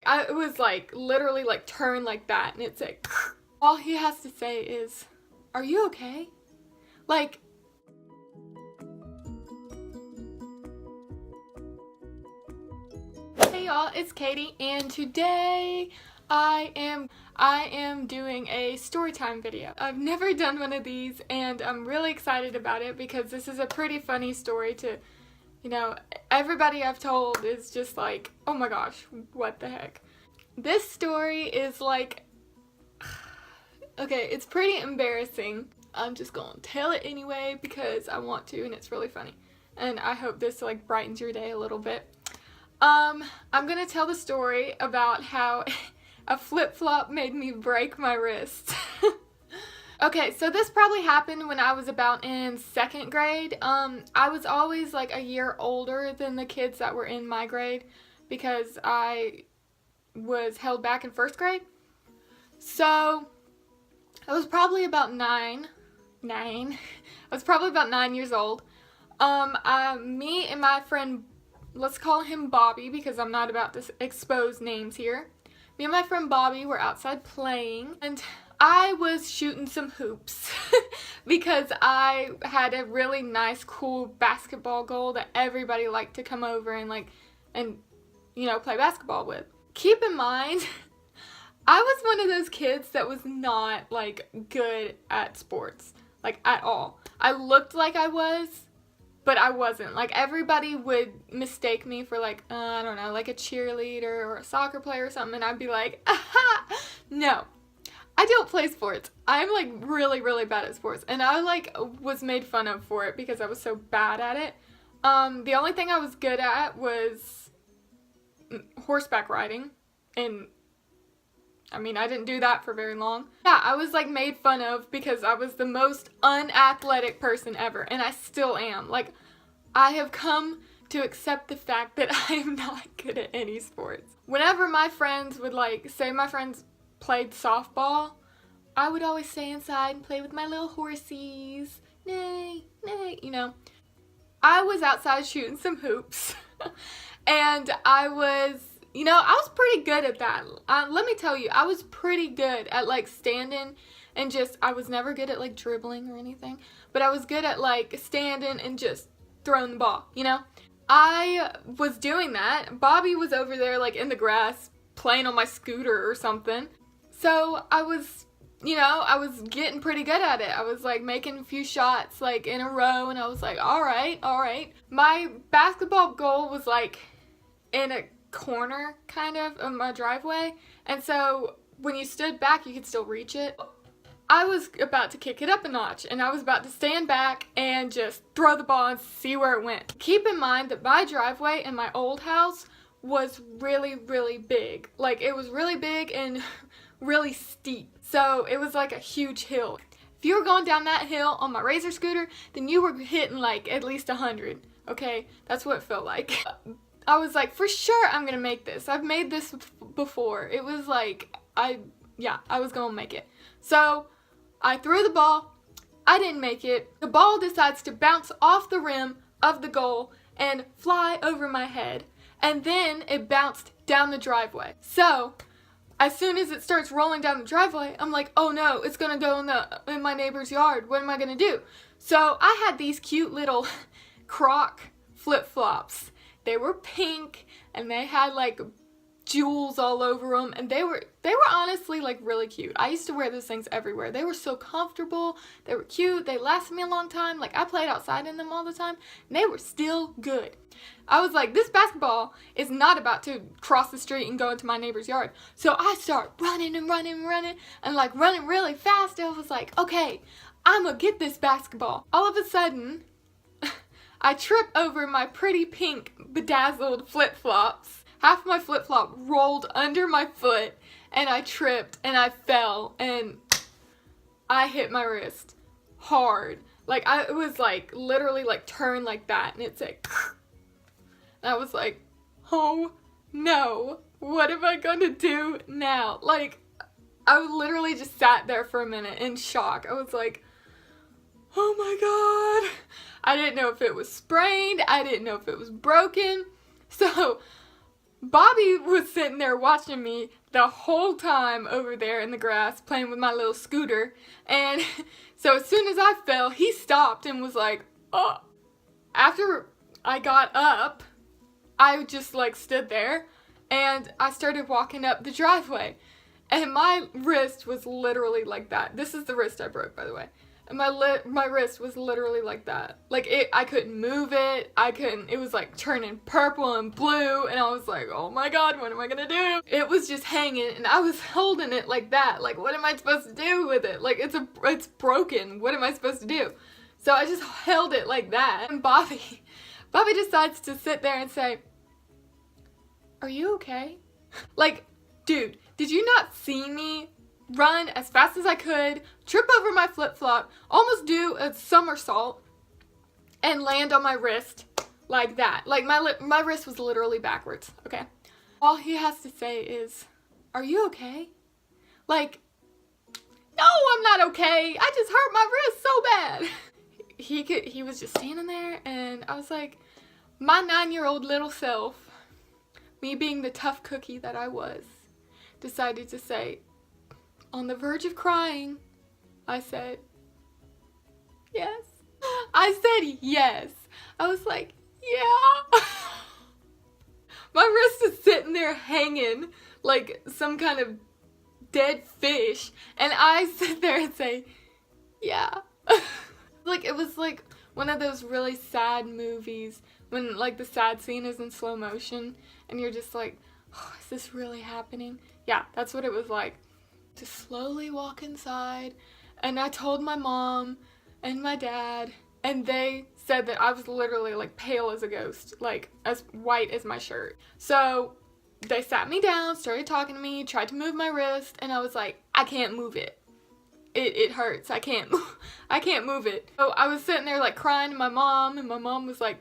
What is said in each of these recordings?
It was like literally like turned like that, and it's like all he has to say is, "Are you okay?" Like, hey y'all, it's Katie, and today I am doing a story time video. I've never done one of these, and I'm really excited about it because this is a pretty funny story to, you know, everybody I've told is just like, oh my gosh, what the heck. This story is like, okay, it's pretty embarrassing. I'm just gonna tell it anyway because I want to, and it's really funny. And I hope this like brightens your day a little bit. I'm gonna tell the story about how a flip-flop made me break my wrist. Okay, so this probably happened when I was about in 2nd grade. I was always like a year older than the kids that were in my grade because I was held back in 1st grade. So I was probably about 9. I was probably about 9 years old. Me and my friend, let's call him Bobby because I'm not about to expose names here. Me and my friend Bobby were outside playing, and I was shooting some hoops because I had a really nice, cool basketball goal that everybody liked to come over and you know, play basketball with. Keep in mind, I was one of those kids that was not like good at sports, like at all. I looked like I was, but I wasn't. Like, everybody would mistake me for like, I don't know, like a cheerleader or a soccer player or something, and I'd be like, aha! No, I don't play sports. I'm like really, really bad at sports, and I like was made fun of for it because I was so bad at it. The only thing I was good at was horseback riding, and I mean, I didn't do that for very long. Yeah, I was like made fun of because I was the most unathletic person ever, and I still am. Like, I have come to accept the fact that I am not good at any sports. Whenever my friends would like, say my friends played softball, I would always stay inside and play with my little horsies. Nay, nay, you know. I was outside shooting some hoops, and I was, you know, I was pretty good at that. Let me tell you, I was pretty good at like standing and just, I was never good at like dribbling or anything, but I was good at like standing and just throwing the ball, you know? I was doing that. Bobby was over there like in the grass playing on my scooter or something. So I was, you know, I was getting pretty good at it. I was like making a few shots like in a row, and I was like, all right. My basketball goal was like in a corner kind of my driveway, and so when you stood back you could still reach it. I was about to kick it up a notch, and I was about to stand back and just throw the ball and see where it went. Keep in mind that my driveway in my old house was really, really big. Like, it was really big and really steep, so it was like a huge hill. If you were going down that hill on my Razor scooter, then you were hitting like at least 100, okay? That's what it felt like. I was like, for sure I'm gonna make this. I've made this before. It was like, I was gonna make it. So I threw the ball. I didn't make it. The ball decides to bounce off the rim of the goal and fly over my head. And then it bounced down the driveway. So as soon as it starts rolling down the driveway, I'm like, oh no, it's gonna go in my neighbor's yard. What am I gonna do? So I had these cute little Croc flip-flops. They were pink, and they had like jewels all over them, and they were honestly like really cute. I used to wear those things everywhere. They were so comfortable. They were cute. They lasted me a long time. Like, I played outside in them all the time, and they were still good. I was like, this basketball is not about to cross the street and go into my neighbor's yard. So I start running and like running really fast. I was like, okay, I'm gonna get this basketball. All of a sudden, I trip over my pretty pink bedazzled flip-flops. Half my flip-flop rolled under my foot, and I tripped and I fell and I hit my wrist hard. Like, it was like literally like turned like that, and it's like, and I was like, oh no, what am I gonna do now? Like, I literally just sat there for a minute in shock. I was like, oh my god. I didn't know if it was sprained. I didn't know if it was broken. So Bobby was sitting there watching me the whole time over there in the grass playing with my little scooter. And so as soon as I fell, he stopped and was like, oh. After I got up, I just like stood there and I started walking up the driveway. And my wrist was literally like that. This is the wrist I broke, by the way. And my wrist was literally like that. Like, I couldn't move it. It was like turning purple and blue. And I was like, oh my God, what am I gonna do? It was just hanging and I was holding it like that. Like, what am I supposed to do with it? Like, it's broken. What am I supposed to do? So I just held it like that. And Bobby decides to sit there and say, are you okay? Like, dude, did you not see me run as fast as I could, trip over my flip-flop, almost do a somersault, and land on my wrist like that? Like, my wrist was literally backwards, okay? All he has to say is, are you okay? Like, no, I'm not okay. I just hurt my wrist so bad. He was just standing there, and I was like, my 9-year-old little self, me being the tough cookie that I was, decided to say, on the verge of crying, I said, yes. I said yes. I was like, yeah. My wrist is sitting there hanging like some kind of dead fish, and I sit there and say, yeah. Like, it was like one of those really sad movies when like the sad scene is in slow motion and you're just like, oh, is this really happening? Yeah, that's what it was like. To slowly walk inside, and I told my mom and my dad, and they said that I was literally like pale as a ghost, like as white as my shirt. So they sat me down, started talking to me, tried to move my wrist, and I was like, I can't move it. It hurts. I can't move it. So I was sitting there like crying to my mom, and my mom was like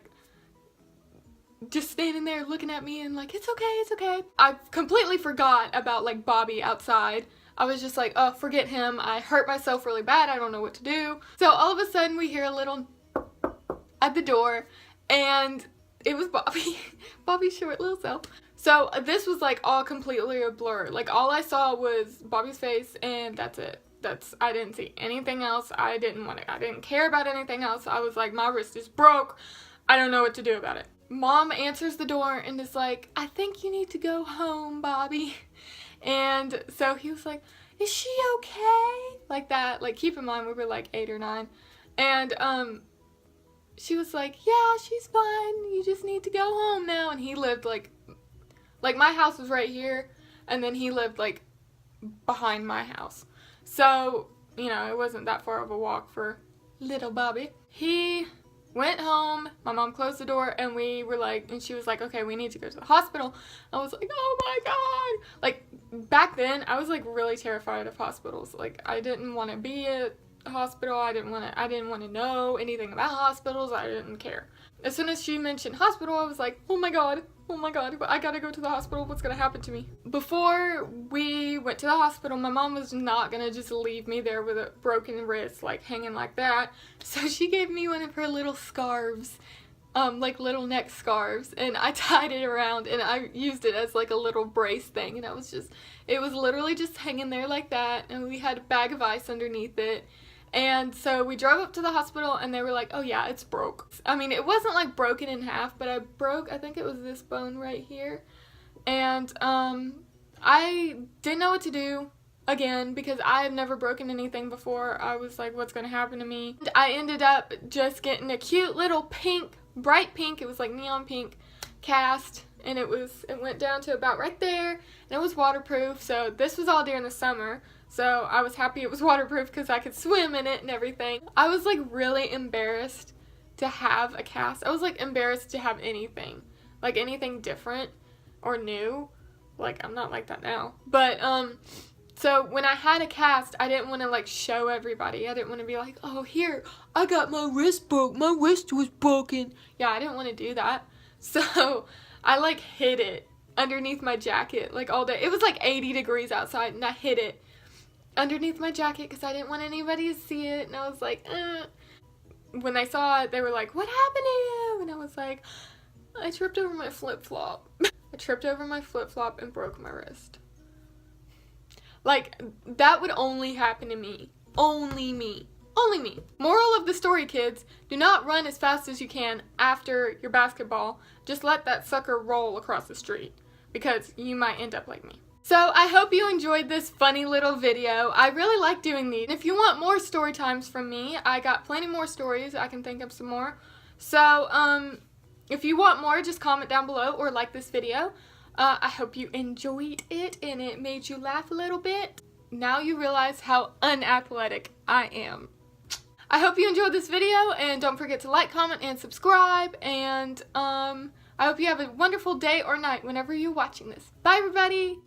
just standing there looking at me and like, it's okay, it's okay. I completely forgot about like Bobby outside. I was just like, oh, forget him. I hurt myself really bad. I don't know what to do. So all of a sudden we hear a little at the door, and it was Bobby. Bobby's short little self. So this was like all completely a blur. Like, all I saw was Bobby's face, and that's it. I didn't see anything else. I didn't care about anything else. I was like, my wrist is broke. I don't know what to do about it. Mom answers the door and is like, I think you need to go home, Bobby. And so he was like, is she okay? Like that. Like, keep in mind, we were like 8 or 9. And she was like, yeah, she's fine. You just need to go home now. And he lived like my house was right here, and then he lived like behind my house. So, you know, it wasn't that far of a walk for little Bobby. He went home, my mom closed the door, and she was like, okay, we need to go to the hospital. I was like, oh my God. Like, back then, I was like really terrified of hospitals. Like, I didn't want to be at a hospital. I didn't want to know anything about hospitals. I didn't care. As soon as she mentioned hospital, I was like, oh my God, I gotta go to the hospital. What's gonna happen to me? Before we went to the hospital, my mom was not gonna just leave me there with a broken wrist, like hanging like that. So she gave me one of her little scarves, like little neck scarves, and I tied it around, and I used it as like a little brace thing, and it was literally just hanging there like that, and we had a bag of ice underneath it. And so we drove up to the hospital, and they were like, oh yeah, it's broke. I mean, it wasn't like broken in half, but I think it was this bone right here. And I didn't know what to do, again, because I had never broken anything before. I was like, what's gonna happen to me? I ended up just getting a cute little pink, bright pink, it was like neon pink cast, and it went down to about right there, and it was waterproof. So this was all during the summer. So I was happy it was waterproof because I could swim in it and everything. I was like really embarrassed to have a cast. I was like embarrassed to have anything. Like anything different or new. Like, I'm not like that now. But, so when I had a cast, I didn't want to like show everybody. I didn't want to be like, oh, here, I got my wrist broke. My wrist was broken. Yeah, I didn't want to do that. So I like hid it underneath my jacket like all day. It was like 80 degrees outside, and I hid it underneath my jacket because I didn't want anybody to see it. And I was like, when they saw it, they were like, what happened to you? And I was like, I tripped over my flip-flop. I tripped over my flip-flop and broke my wrist. Like, that would only happen to me. Only me. Only me. Moral of the story, kids, do not run as fast as you can after your basketball. Just let that sucker roll across the street, because you might end up like me. So I hope you enjoyed this funny little video. I really like doing these. If you want more story times from me, I got plenty more stories. I can think of some more. So, if you want more, just comment down below or like this video. I hope you enjoyed it and it made you laugh a little bit. Now you realize how unathletic I am. I hope you enjoyed this video, and don't forget to like, comment, and subscribe. And I hope you have a wonderful day or night whenever you're watching this. Bye, everybody!